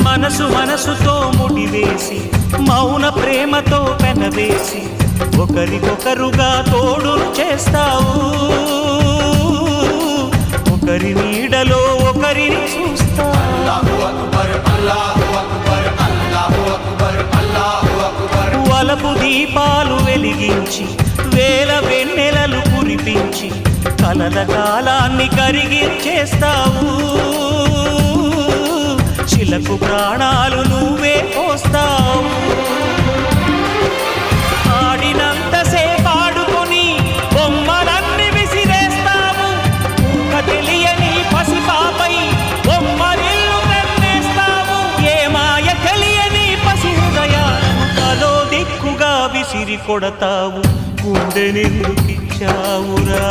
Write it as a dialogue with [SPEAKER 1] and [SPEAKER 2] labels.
[SPEAKER 1] మనసు మనసుతో ముడివేసి మౌన ప్రేమతో పెనవేసి ఒకరికొకరుగా తోడును చేస్తావు. ఒకరి నీడలో ఒకరిని చూస్తావు. వలపు దీపాలు వెలిగించి వేల వెన్నెలలు కురిపించి కలల కాలాన్ని కరిగించేస్తావు. శిలకు ప్రాణాలు నువ్వే పోస్తావు. ఆడినంతసేపు ఆడుకొని బొమ్మలన్నీ విసిరేస్తావు. ఊహ తెలియని పసిపాపై బొమ్మరిల్లు కన్నేస్తావు. ఏ మాయ తెలియని పసి హృదయాలను తలో దిక్కుగా విసిరి కొడతావు. గుండెనెందుకిచ్చావురా?